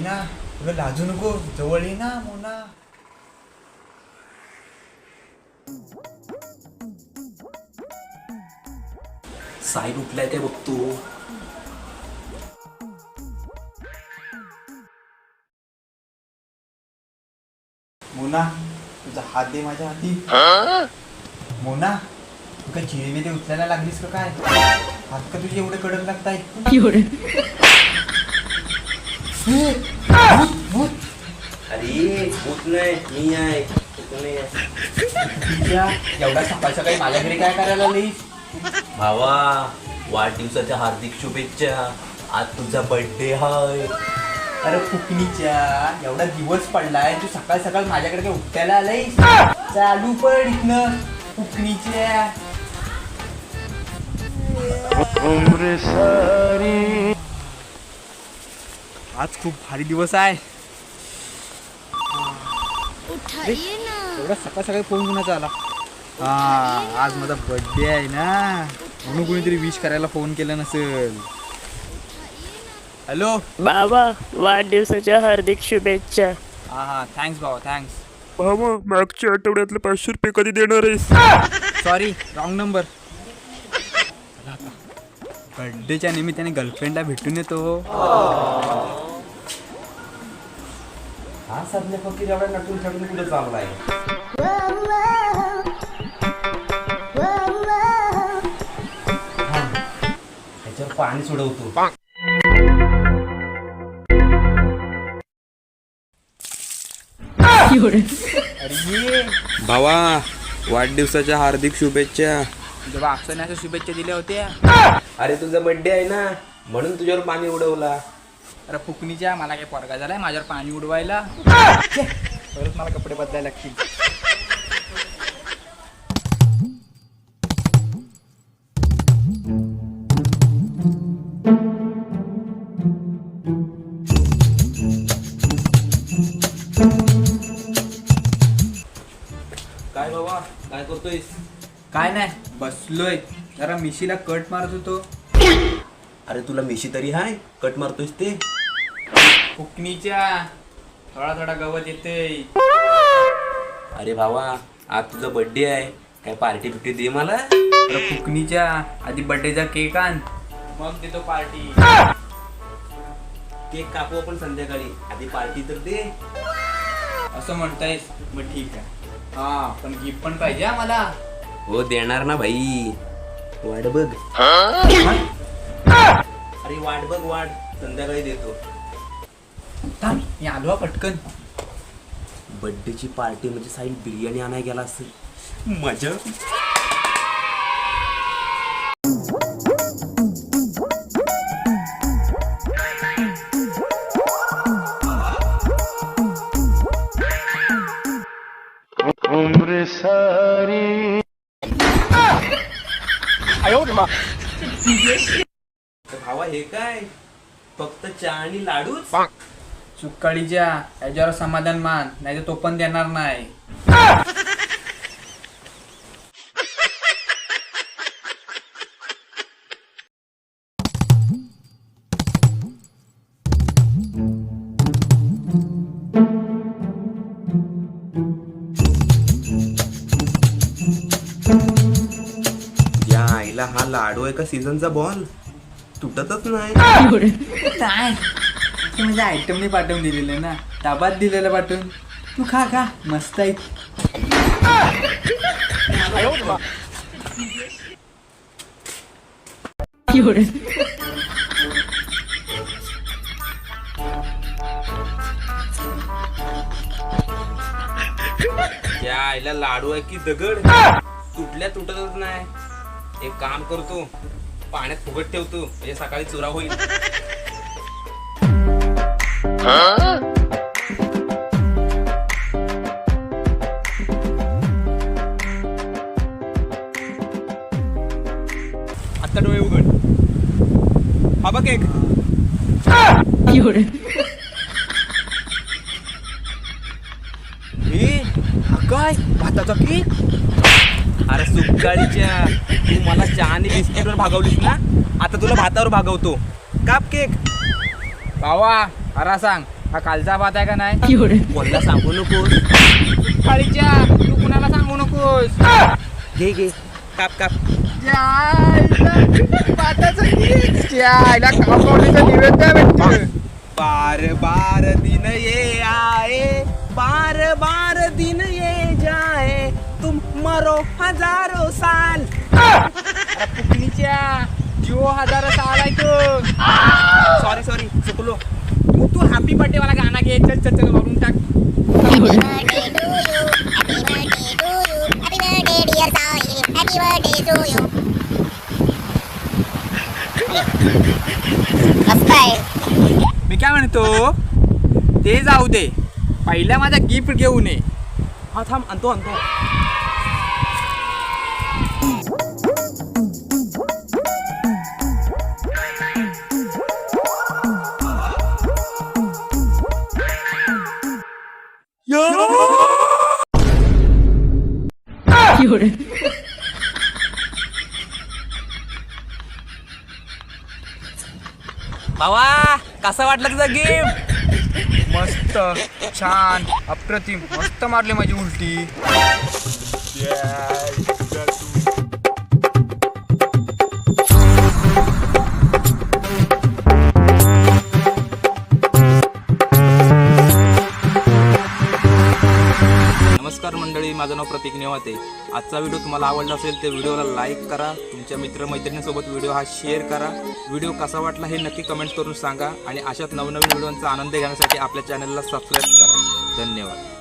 ना, तुला लाजू नको, जवळ ये ना मोना. साहेब उठलाय काय बघतो. मोना तुझा हात दे माझ्या हाती. मोना तू काय चिडीमध्ये उचलायला लागलीस का काय? हात का तुझे एवढे कडक लागताय? अरे भूत नाही, मी आहे. एवढा सकाळ सकाळी माझ्या घरी काय करायला आलीस? भावा, वाढदिवसाच्या हार्दिक शुभेच्छा. आज तुझा बर्थडे हाय. अरे फुकणीच्या, एवढा दिवस पडलाय, तू सकाळ सकाळ माझ्याकडे काय उठायला आलायस? चालू पड इथनं फुकणीच्या. आज खूप भारी दिवस आहे. एवढा सकाळ सकाळी फोन कुणाचा आला? हा, आज माझा बर्थडे आहे ना, म्हणून कोणीतरी विश करायला फोन केला नसेल. हॅलो बाबा, वाढदिवसाच्या हार्दिक शुभेच्छा. हा थँक्स भावा, थँक्स. भावा, मागच्या आठवड्यातले 500 रुपये कधी देणार आहेस? Sorry, wrong number. बर्थडेच्या निमित्ताने गर्लफ्रेंडला भेटून येतो. हा सध्या फकीर एवढा नटून छटून कुठं चाललाय? त्याच्यावर पाणी सोडवतो. अरे ये, भावा, वाढदिवसाच्या हार्दिक शुभेच्छा. जेव्हा अक्षरने शुभेच्छा दिल्या होत्या. अरे तुझा बर्थडे आहे ना, म्हणून तुझ्यावर पाणी उडवला. अरे फुकणीच्या, मला काय पोरगा झालाय माझ्यावर पाणी उडवायला? परत मला कपडे बदलायला लागतील. काय बाबा, काय करतोयस? काय नाही, बसलोय जरा मिशीला कट मारत होतो. अरे तुला मिशी तरी हाय, कट मारतोयस ते? फुकणीच्या, थोडा थोडा गवत येते. अरे भावा, आज तुझा बर्थडे आहे, काय पार्टी बिर्टी दे मला. अरे फुकणीच्या, आधी बर्थडेचा केक आण, मग देतो पार्टी. केक कापू आपण संध्याकाळी, आधी पार्टी तर दे. असं म्हणतायस, मग ठीक आहे. हा, पण गिफ्ट पण पाहिजे मला. हो देणार ना भाई. वाट बघ. अरे वाट बघ, वाट संध्याकाळी देतो. थांब, मी आलो हा पटकन. बर्थडेची पार्टी म्हणजे साईड बिर्याणी आणायला गेला असेल, मजा. भावा हे काय, फक्त चहा आणि लाडूच? सुकाळीच्या, याच्यावर समाधान मान, नाही तर तो पण देणार नाही. या आईला हा लाडू आहे का सीझनचा बॉल? तुटतच नाही. काय ते म्हणजे आयटमने पाठवून दिलेलं ना, डबात दिलेलं पाठवून. तू खा खा, मस्त आहे. या आईला लाडू आहे की दगड, तुटल्या तुटतच नाही. एक काम करतो, पाण्यात फुगट ठेवतो, म्हणजे सकाळी चुरा होईल. आता डोळे उघड. हा बघ एक. हा काय भाताचा केक? अरे सुकाळीच्या, तू मला चहा आणि बिस्किटवर भागवलीस ना, आता तुला भातावर भागवतो. काप केक. भावा, अरा सांग, हा कालचा भात आहे का नाही कोणाला सांगू नकोस काळीच्या तू कुणाला सांगू नकोस घे घे काप काप बार बार दिन ये आए बार बार दिन ये जाए तुम मरो हजारों साल पुकणीच्या जो हजारो साल आहे तो सॉरी चुकलो तू हॅपी बर्थडे वाला गाणं घे चल चल चल वरून टाक मी काय म्हणतो ते जाऊ दे पहिल्या माझा गिफ्ट घेऊन ये हा थांब आणतो भावा कसं वाटलं तुझं गिफ्ट मस्त छान अप्रतिम मस्त मारली माझी उलटी नमस्कार मंडळी, माझं नाव प्रतीक नेवाते. आजचा व्हिडिओ तुम्हाला आवडला असेल तर व्हिडिओला लाईक करा, तुमच्या मित्रमैत्रिणींसोबत व्हिडिओ हा शेअर करा. व्हिडिओ कसा वाटला हे नक्की कमेंट करून सांगा आणि अशाच नवनवीन व्हिडिओंचा आनंद घेण्यासाठी आपल्या चॅनलला सबस्क्राईब करा. धन्यवाद.